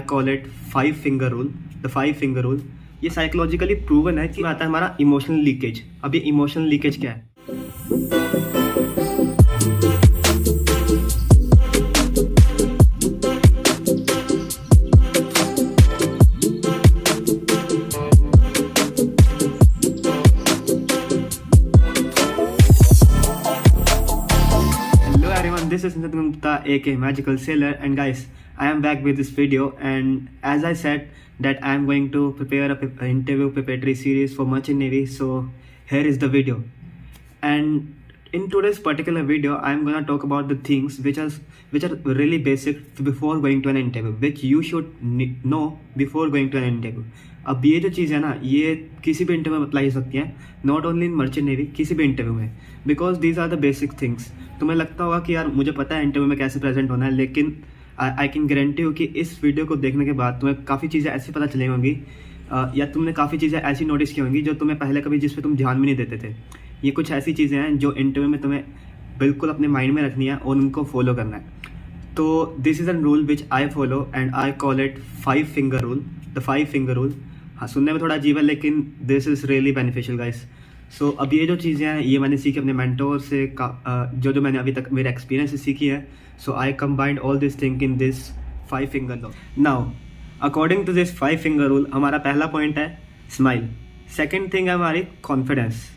Call it 5 finger rule, the 5 finger rule. ये psychologically proven है कि आता है हमारा इमोशनल लीकेज। अब ये इमोशनल लीकेज क्या है? This is Nitin Gupta aka Magical Sailor, and guys, I am back with this video, and as I said that I am going to prepare a interview preparatory series for Merchant Navy, so here is the video. And in today's particular video I am gonna talk about the things which are really basic before going to an interview, which you should know before going to an interview. अब ये जो चीज़ है ना, ये किसी भी interview में apply हो सकती है, not only in merchant navy, किसी भी इंटरव्यू में, because these are the basic things. तुम्हें लगता होगा कि यार मुझे पता है इंटरव्यू में कैसे प्रेजेंट होना है, लेकिन आई कैन गारंटी यू कि इस वीडियो को देखने के बाद तुम्हें काफ़ी चीज़ें ऐसी पता चली होंगी, या तुमने काफ़ी चीज़ें ऐसी नोटिस की होंगी जो तुम्हें पहले कभी जिस पे तुम ध्यान भी नहीं देते थे। ये कुछ ऐसी चीज़ें हैं जो इंटरव्यू में तुम्हें बिल्कुल अपने माइंड में रखनी है और उनको फॉलो करना है। तो this is an rule which I follow and I call it 5 finger rule, the 5 finger rule. हाँ, सुनने में थोड़ा अजीब है, लेकिन this is really beneficial guys. So अब ये जो चीज़ें हैं ये मैंने सीखी अपने मेंटोर से, जो मैंने अभी तक मेरे एक्सपीरियंस से सीखी है। So I combined all this thing in this 5 finger rule. Now according to this 5 finger rule, हमारा पहला पॉइंट है स्माइल, सेकेंड थिंग है हमारी कॉन्फिडेंस,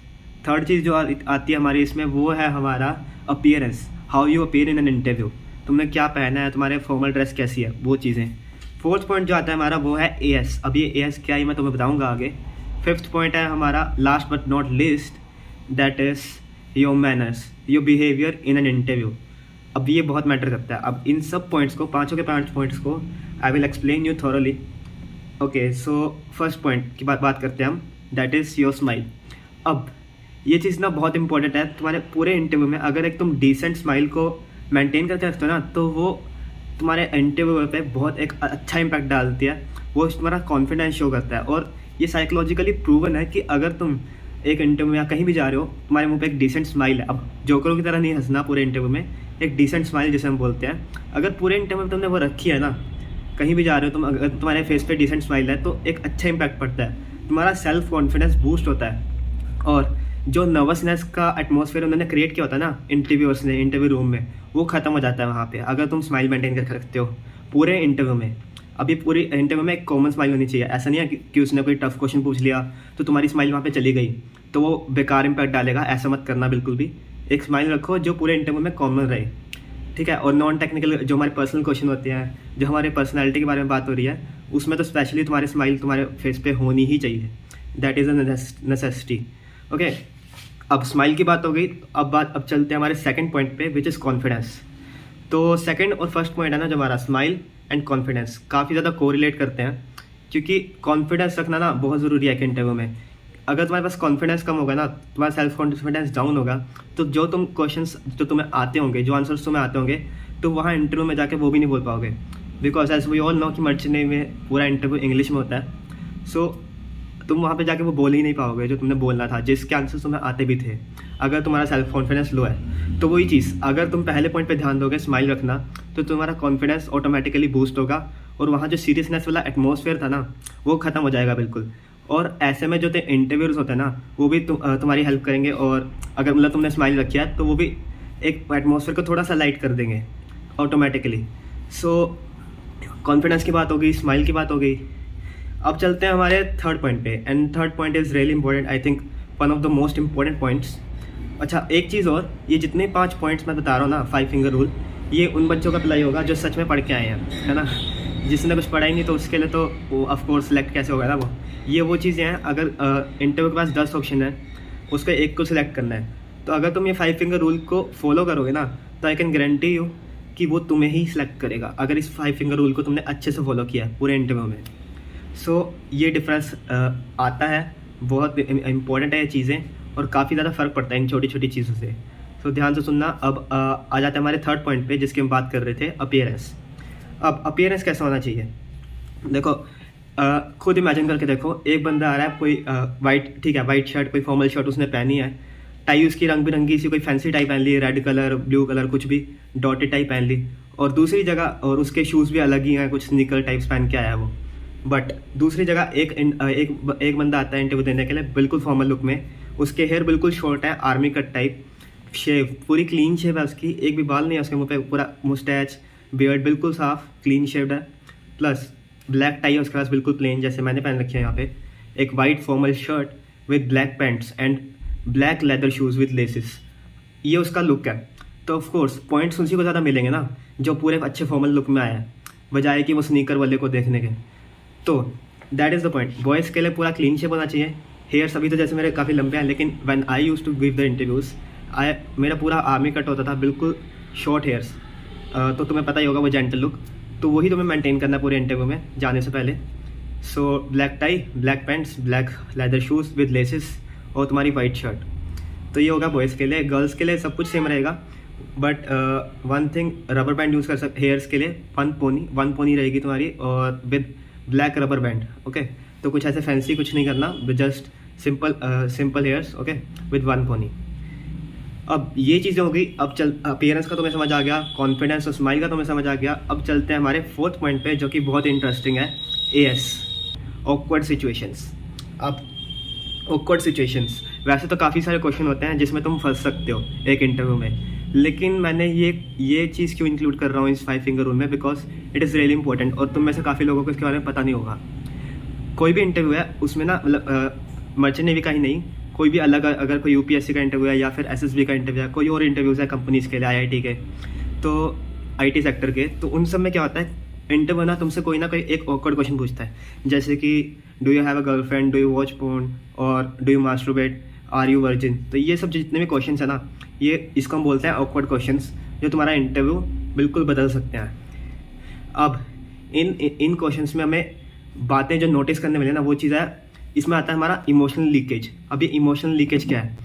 थर्ड चीज़ जो आती है हमारी इसमें वो है हमारा appearance, how you appear in an interview, तुमने क्या पहना है, तुम्हारे फॉर्मल ड्रेस कैसी है, वो चीज़ें। फोर्थ पॉइंट जो आता है हमारा वो है एएस। अब ये एएस क्या है मैं तुम्हें बताऊंगा आगे। फिफ्थ पॉइंट है हमारा last but not least, that is your manners, your behaviour in an interview. अब ये बहुत मैटर करता है। अब इन सब पॉइंट्स को, पाँचों के 5 पॉइंट्स को I will explain you thoroughly. Okay, so first point की बात करते हैं हम, दैट इज़ योर स्माइल। अब ये चीज़ ना बहुत इंपॉर्टेंट है तुम्हारे पूरे इंटरव्यू में। अगर एक तुम डिसेंट स्माइल को मेंटेन करके रखते हो ना, तो वो तुम्हारे इंटरव्यू पे बहुत एक अच्छा इम्पैक्ट डालती है, वो तुम्हारा कॉन्फिडेंस शो करता है। और ये साइकोलॉजिकली प्रूवन है कि अगर तुम एक इंटरव्यू या कहीं भी जा रहे हो, तुम्हारे मुंह पे एक डिसेंट स्माइल है। अब जोकरों की तरह नहीं हंसना पूरे इंटरव्यू में, एक डिसेंट स्माइल जिसे हम बोलते हैं, अगर पूरे इंटरव्यू में तुमने वो रखी है ना, कहीं भी जा रहे हो तुम, अगर तुम्हारे फेस पे डिसेंट स्माइल है तो एक अच्छा इम्पैक्ट पड़ता है, तुम्हारा सेल्फ कॉन्फिडेंस बूस्ट होता है। और जो नर्वसनेस का एटमॉस्फेयर उन्होंने क्रिएट किया होता है ना इंटरव्यूअर्स ने इंटरव्यू रूम में, वो ख़त्म हो जाता है वहाँ पे, अगर तुम स्माइल मेंटेन करके रखते हो पूरे इंटरव्यू में। अभी पूरी इंटरव्यू में एक कॉमन स्माइल होनी चाहिए। ऐसा नहीं है कि उसने कोई टफ क्वेश्चन पूछ लिया तो तुम्हारी स्माइल वहाँ पे चली गई तो वो बेकार इम्पैक्ट डालेगा, ऐसा मत करना बिल्कुल भी। एक स्माइल रखो जो पूरे इंटरव्यू में कॉमन रहे, ठीक है। और नॉन टेक्निकल जो हमारे पर्सनल क्वेश्चन होते हैं, जो हमारे पर्सनैलिटी के बारे में बात हो रही है, उसमें तो स्पेशली तुम्हारी स्माइल तुम्हारे फेस पे होनी ही चाहिए, that is a necessity. Okay, अब स्माइल की बात हो गई, अब चलते हैं हमारे सेकंड पॉइंट पे, विच इज़ कॉन्फिडेंस। तो सेकंड और फर्स्ट पॉइंट है ना जो हमारा स्माइल एंड कॉन्फिडेंस काफ़ी ज़्यादा कोरिलेट करते हैं, क्योंकि कॉन्फिडेंस रखना ना बहुत ज़रूरी है एक इंटरव्यू में। अगर तुम्हारे पास कॉन्फिडेंस कम होगा ना, तुम्हारा सेल्फ कॉन्फिडेंस डाउन होगा, तो जो तुम क्वेश्चंस जो तुम्हें आते होंगे, जो आंसर्स तुम्हें आते होंगे, तो वहाँ इंटरव्यू में जाके वो भी नहीं बोल पाओगे, because as we all know कि मर्चेंट नेवी में पूरा इंटरव्यू इंग्लिश में होता है। सो तुम वहाँ पे जाके वो बोल ही नहीं पाओगे जो तुमने बोलना था, जिसके आंसर्स तुम्हें आते भी थे, अगर तुम्हारा सेल्फ कॉन्फिडेंस लो है। तो वही चीज़, अगर तुम पहले पॉइंट पे ध्यान दोगे स्माइल रखना, तो तुम्हारा कॉन्फिडेंस ऑटोमेटिकली बूस्ट होगा और वहाँ जो सीरियसनेस वाला एटमॉस्फेयर था ना, वो ख़त्म हो जाएगा बिल्कुल। और ऐसे में जो इंटरव्यूअर्स होते हैं ना, वो भी तुम्हारी हेल्प करेंगे, और अगर मतलब तुमने स्माइल रखी है तो वो भी एक एटमॉस्फेयर को थोड़ा सा लाइट कर देंगे ऑटोमेटिकली। सो कॉन्फिडेंस की बात हो गई, स्माइल की बात हो गई। अब चलते हैं हमारे थर्ड पॉइंट पे, and third point is really important, I think one of the most important points. अच्छा, एक चीज़ और, ये जितने 5 पॉइंट्स मैं बता रहा हूँ ना 5 फिंगर रूल, ये उन बच्चों का अप्लाई होगा जो सच में पढ़ के आए हैं, है ना। जिसने कुछ पढ़ा ही नहीं तो उसके लिए तो वो ऑफकोर्स सिलेक्ट कैसे होगा ना वो। ये वो चीज़ें हैं, अगर इंटरव्यू के पास 10 ऑप्शन है, उसका एक को सिलेक्ट करना है, तो अगर तुम ये 5 फिंगर रूल को फॉलो करोगे ना, तो आई कैन गारंटी यू कि वो तुम्हें ही सिलेक्ट करेगा, अगर इस 5 फिंगर रूल को तुमने अच्छे से फॉलो किया है पूरे इंटरव्यू में। सो ये डिफरेंस आता है, बहुत इंपॉर्टेंट है ये चीज़ें, और काफ़ी ज़्यादा फ़र्क पड़ता है इन छोटी छोटी चीज़ों से। सो ध्यान से सुनना। अब आ जाते हैं हमारे थर्ड पॉइंट पे, जिसकी हम बात कर रहे थे, अपीयरेंस। अब अपीयरेंस कैसा होना चाहिए, देखो खुद इमेजिन करके देखो, एक बंदा आ रहा है, कोई वाइट, ठीक है, वाइट शर्ट, कोई फॉर्मल शर्ट उसने पहनी है, टाई उसकी रंग बिरंगी सी कोई फैंसी टाई पहन ली, रेड कलर, ब्लू कलर, कुछ भी डॉटेड टाई पहन ली। और दूसरी जगह और उसके शूज़ भी अलग ही हैं, कुछ स्नीकर टाइप्स पहन के आया है वो। बट दूसरी जगह एक बंदा आता है इंटरव्यू देने के लिए बिल्कुल फॉर्मल लुक में, उसके हेयर बिल्कुल शॉर्ट है, आर्मी कट टाइप, शेव पूरी क्लीन शेव है उसकी, एक भी बाल नहीं है उसके मुंह पे, पूरा मुस्टैच बियर्ड बिल्कुल साफ क्लीन शेव्ड है, प्लस ब्लैक टाई है उसके पास बिल्कुल प्लेन जैसे मैंने पहन रखी है यहाँ पे, एक white formal shirt with black pants and black leather shoes with laces. ये उसका लुक है। तो ऑफ कोर्स पॉइंट्स उसी को ज़्यादा मिलेंगे ना जो पूरे अच्छे फॉर्मल लुक में आया है, बजाय कि वो स्नीकर वाले को देखने के। तो that is the point. Boys के लिए पूरा क्लीन शेप होना चाहिए। हेयर्स अभी तो जैसे मेरे काफ़ी लंबे हैं, लेकिन when I used to give the interviews मेरा पूरा आर्मी कट होता था, बिल्कुल शॉर्ट हेयर्स। तो तुम्हें पता ही होगा वो जेंटल लुक, तो वही तुम्हें मेंटेन करना है पूरे इंटरव्यू में जाने से पहले। So black tie, black pants, black leather shoes with laces और तुम्हारी वाइट शर्ट। तो ये होगा बॉयज़ के लिए। गर्ल्स के लिए सब कुछ सेम रहेगा, but one thing, rubber band use कर सकते हेयर्स के लिए। वन पोनी रहेगी तुम्हारी और with black rubber band. Okay, तो कुछ ऐसे फैंसी कुछ नहीं करना, just simple hairs, okay, with one pony. अब ये चीज़ें हो गई। अब अपीयरेंस का तुम्हें समझ आ गया, कॉन्फिडेंस और स्माइल का तुम्हें समझ आ गया। अब चलते हैं हमारे फोर्थ पॉइंट पे, जो कि बहुत इंटरेस्टिंग है, AS, ऑकवर्ड सिचुएशंस। अब ऑकवर्ड सिचुएशंस, वैसे तो काफ़ी सारे क्वेश्चन होते हैं जिसमें तुम फंस सकते हो एक इंटरव्यू में, लेकिन मैंने ये चीज़ क्यों इंक्लूड कर रहा हूँ इस 5 फिंगर रूल में, because it is really important. और तुम में से काफ़ी लोगों को इसके बारे में पता नहीं होगा। कोई भी इंटरव्यू है उसमें ना, मतलब मर्चेंट नेवी का ही नहीं, कोई भी अलग, अगर कोई UPSC का इंटरव्यू है या फिर SSB का इंटरव्यू है, कोई और इंटरव्यूज़ है कंपनीज़ के लिए, IIT के, तो IT सेक्टर के, तो उन सब में क्या होता है, इंटरव्यू ना तुमसे कोई ना कोई एक ऑकवर्ड क्वेश्चन पूछता है, जैसे कि do you have a girlfriend, do you watch porn, और do you masturbate, are you virgin. तो ये सब जितने भी क्वेश्चन है ना, ये इसको हम बोलते हैं ऑकवर्ड क्वेश्चंस, जो तुम्हारा इंटरव्यू बिल्कुल बदल सकते हैं। अब इन क्वेश्चंस में हमें बातें जो नोटिस करने मिले ना, वो चीज़ है, इसमें आता है हमारा इमोशनल लीकेज। अब ये इमोशनल लीकेज क्या है,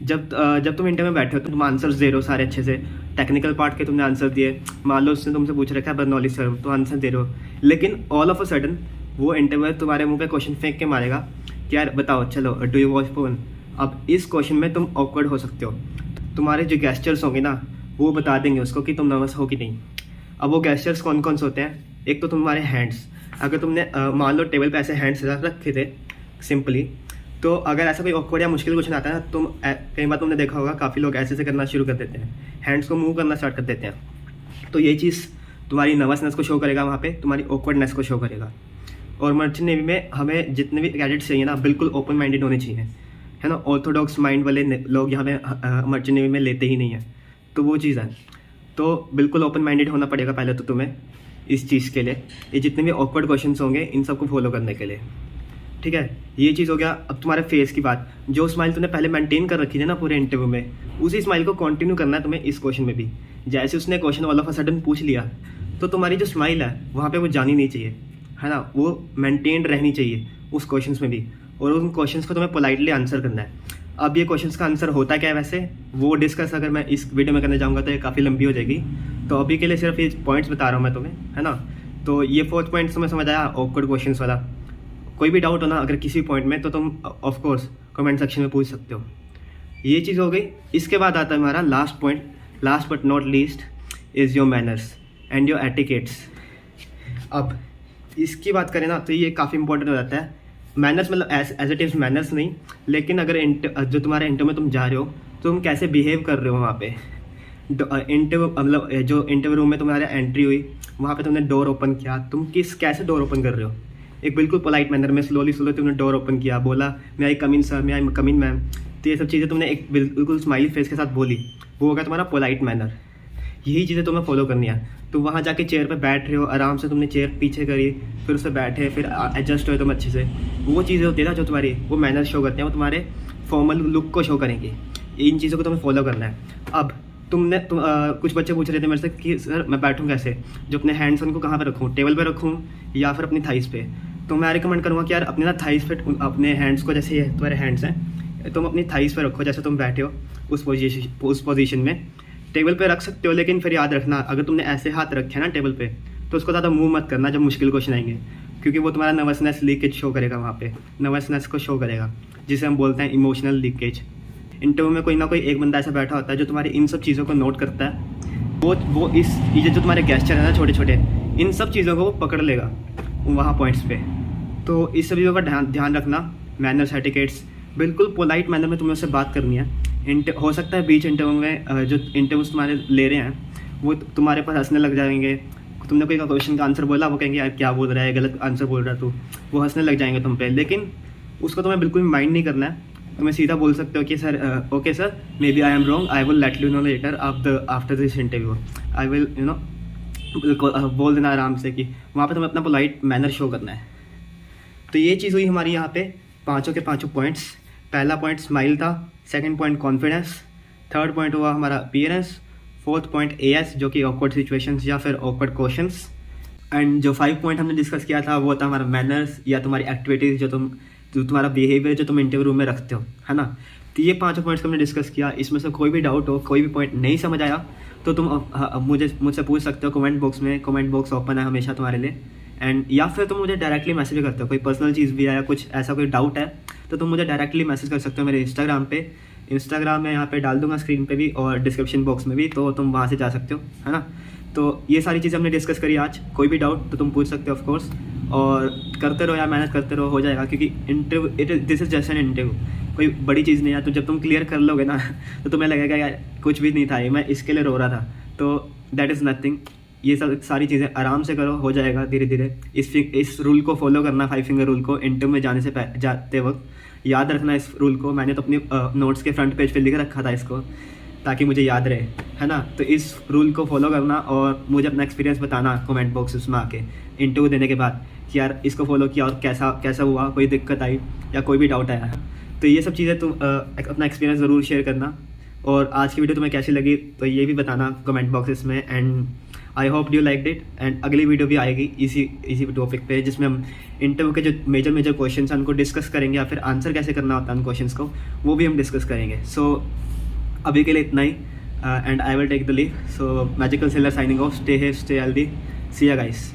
जब तुम इंटरव्यू में बैठे हो तो तुम आंसर्स दे रहे हो सारे अच्छे से, टेक्निकल पार्ट के तुमने आंसर दिए, मान लो उसने तुमसे पूछ रखा है बर्नौली सर, तो आंसर दे रहे हो, लेकिन ऑल ऑफ अ सडन वो इंटरव्यू तुम्हारे मुंह पे क्वेश्चन फेंक के मारेगा कि यार बताओ, चलो डू यू वॉच पोर्न। अब इस क्वेश्चन में तुम ऑकवर्ड हो सकते हो। तुम्हारे जो गेस्चर्स होंगे ना, वो बता देंगे उसको कि तुम नर्वस हो कि नहीं। अब वो गेस्चर्स कौन कौन से होते हैं, एक तो तुम्हारे हैंड्स, अगर तुमने मान लो टेबल पे ऐसे हैंड्स रखे थे सिंपली, तो अगर ऐसा कोई ऑकवर्ड या मुश्किल क्वेश्चन आता है ना, तुम कई बार तुमने देखा होगा काफ़ी लोग ऐसे करना शुरू कर देते हैं, हैंड्स को मूव करना स्टार्ट कर देते हैं। तो ये चीज़ तुम्हारी नर्वसनेस को शो करेगा, वहाँ पे तुम्हारी ऑकवर्डनेस को शो करेगा। और मर्चेंट नेवी में हमें जितने भी कैडेट्स चाहिए ना, बिल्कुल ओपन माइंडेड होने चाहिए, है ना। ऑर्थोडॉक्स माइंड वाले लोग यहाँ पे मर्चेंट नेवी में लेते ही नहीं है, तो वो चीज़ है। तो बिल्कुल ओपन माइंडेड होना पड़ेगा पहले तो तुम्हें इस चीज़ के लिए, ये जितने भी ऑकवर्ड क्वेश्चन होंगे इन सबको फॉलो करने के लिए, ठीक है। ये चीज़ हो गया। अब तुम्हारे फेस की बात, जो स्माइल तुमने पहले मेंटेन कर रखी थी ना पूरे इंटरव्यू में, उसी स्माइल को कंटिन्यू करना है तुम्हें इस क्वेश्चन में भी। जैसे उसने question all of a sudden पूछ लिया, तो तुम्हारी जो स्माइल है वहाँ पे वो जानी नहीं चाहिए, है ना, वो मेंटेन रहनी चाहिए उस क्वेश्चन में भी, और उन क्वेश्चन को तुम्हें पोलाइटली आंसर करना है। अब ये क्वेश्चन का आंसर होता क्या है वैसे, वो डिस्कस अगर मैं इस वीडियो में करने जाऊँगा तो ये काफ़ी लंबी हो जाएगी, तो अभी के लिए सिर्फ ये पॉइंट्स बता रहा हूँ मैं तुम्हें, है ना। तो ये 4th पॉइंट तुम्हें समझ आया, ऑकवर्ड क्वेश्चन वाला। कोई भी डाउट हो ना अगर किसी पॉइंट में, तो तुम ऑफ कोर्स कमेंट सेक्शन में पूछ सकते हो। ये चीज़ हो गई। इसके बाद आता है हमारा last point, last but not least is your manners and your etiquettes. अब इसकी बात करें ना, तो ये काफ़ी इंपॉर्टेंट हो जाता है। मैनर्स मतलब एज इट इज़ मैनर्स नहीं, लेकिन अगर जो तुम्हारे इंटरव्यू में तुम जा रहे हो, तो तुम कैसे बिहेव कर रहे हो वहाँ पे। इंटरव्यू मतलब जो इंटरव्यू रूम में तुम्हारा एंट्री हुई, वहाँ पे तुमने डोर ओपन किया, तुम कैसे डोर ओपन कर रहे हो, एक बिल्कुल पोलाइट मैनर में स्लोली तुमने डोर ओपन किया, बोला मैं आई कम इन सर, मैं आई कम इन मैम। तो ये सब चीज़ें तुमने एक बिल्कुल स्माइली फेस के साथ बोली, वो होगा तुम्हारा पोलाइट मैनर। यही चीज़ें तुम्हें फॉलो करनी है। तो वहाँ जाके चेयर पे बैठ रहे हो, आराम से तुमने चेयर पीछे करी, फिर उससे बैठे, फिर एडजस्ट हुए तुम अच्छे से, वो चीज़ें होती है ना जो तुम्हारी वो मैनर शो करते हैं, वो तुम्हारे फॉर्मल लुक को शो करेंगी। इन चीज़ों को तुम्हें फॉलो करना है। अब कुछ बच्चे पूछ रहे थे मेरे से कि सर मैं बैठूँ कैसे, जो अपने हैंड्स उनको कहाँ पे रखूँ, टेबल पे रखूँ या फिर अपनी थाइस पे। तो मैं रिकमेंड करूँगा कि यार अपने ना थाइस पे अपने हैंड्स को, जैसे ये तुम्हारे हैंड्स हैं, तुम अपनी थाइस पे रखो, जैसे तुम बैठे हो उस पोजीशन में। टेबल पे रख सकते हो, लेकिन फिर याद रखना अगर तुमने ऐसे हाथ रखे ना टेबल पे, तो उसको ज़्यादा मूव मत करना जब मुश्किल क्वेश्चन आएंगे, क्योंकि वो तुम्हारा नर्वसनेस लीकेज शो करेगा, वहाँ पे नर्वसनेस को शो करेगा, जिसे हम बोलते हैं इमोशनल लीकेज। इंटरव्यू में कोई ना कोई एक बंदा ऐसा बैठा होता है जो तुम्हारी इन सब चीज़ों को नोट करता है। वो इस ये जो तुम्हारे गेस्चर है ना छोटे छोटे, इन सब चीज़ों को वो पकड़ लेगा वहाँ पॉइंट्स पे। तो इस सब चीज़ों का ध्यान रखना। मैनर्स, एटिकेट्स, बिल्कुल पोलाइट मैनर में तुम्हें उससे बात करनी है। हो सकता है बीच इंटरव्यू में जो इंटरव्यूज तुम्हारे ले रहे हैं वो तुम्हारे पास हंसने लग जाएंगे। तुमने कोई क्वेश्चन का आंसर बोला, वो कहेंगे यार क्या बोल रहा है, गलत आंसर बोल रहा है तू, वो हंसने लग जाएंगे तुम पे। लेकिन उसको तुम्हें बिल्कुल माइंड नहीं करना है। तुम्हें सीधा बोल सकते हो कि sir okay sir, maybe I am wrong, I will let you know later after this interview, I will बोल देना आराम से कि वहाँ पे तुम्हें अपना पोलाइट मैनर शो करना है। तो ये चीज़ हुई हमारी यहाँ पे पाँचों के पाँचों पॉइंट्स। पहला पॉइंट स्माइल था, second point confidence, third point हुआ हमारा अपीयरेंस, फोर्थ पॉइंट AS जो कि ऑकवर्ड सिचुएशंस या फिर ऑकवर्ड क्वेश्चंस, एंड जो 5 पॉइंट हमने डिस्कस किया था वो था हमारा मैनर्स या तुम्हारी एक्टिविटीज़ जो तुम्हारा बिहेवियर जो तुम इंटरव्यू रूम में रखते हो, है ना। तो ये 5 पॉइंट्स हमने डिस्कस किया। इसमें से कोई भी डाउट हो, कोई भी पॉइंट नहीं समझ आया तो तुम मुझसे पूछ सकते हो कमेंट बॉक्स में। कमेंट बॉक्स ओपन है हमेशा तुम्हारे लिए। एंड या फिर तुम मुझे डायरेक्टली मैसेज भी करते हो, कोई पर्सनल चीज़ भी आया, कुछ ऐसा कोई डाउट है तो तुम मुझे डायरेक्टली मैसेज कर सकते हो मेरे इंस्टाग्राम पे। इंस्टाग्राम में यहाँ पे डाल दूंगा स्क्रीन पे भी और डिस्क्रिप्शन बॉक्स में भी, तो तुम वहाँ से जा सकते हो, है ना। तो ये सारी चीज़ें हमने डिस्कस करी आज। कोई भी डाउट तो तुम पूछ सकते हो ऑफ कोर्स, और करते रहो यार, मेहनत करते रहो, हो जाएगा। क्योंकि interview this is just an interview, कोई बड़ी चीज़ नहीं है। तो जब तुम क्लियर कर लोगे ना तो तुम्हें लगेगा यार कुछ भी नहीं था, ये मैं इसके लिए रो रहा था। तो दैट इज़ नथिंग। ये सब सारी चीज़ें आराम से करो, हो जाएगा धीरे धीरे। इस रूल को फॉलो करना, 5 फिंगर रूल को इंटरव्यू में जाने से जाते वक्त याद रखना इस रूल को। मैंने तो अपनी नोट्स के फ्रंट पेज पे लिख रखा था इसको, ताकि मुझे याद रहे, है ना। तो इस रूल को फॉलो करना और मुझे अपना एक्सपीरियंस बताना कमेंट बॉक्स में आके इंटरव्यू देने के बाद कि यार इसको फॉलो किया और कैसा हुआ, कोई दिक्कत आई या कोई भी डाउट आया। तो ये सब चीज़ें तुम अपना एक्सपीरियंस ज़रूर शेयर करना। और आज की वीडियो तुम्हें कैसी लगी तो ये भी बताना कमेंट बॉक्सेस में। And I hope you like it. And अगली वीडियो भी आएगी इसी टॉपिक पे, जिसमें हम इंटरव्यू के जो मेजर क्वेश्चन हैं उनको डिस्कस करेंगे, या फिर आंसर कैसे करना होता है उन क्वेश्चंस को, वो भी हम डिस्कस करेंगे। सो अभी के लिए इतना ही, and I will take the leave. So magical seller signing off. Stay healthy, stay healthy, see ya guys.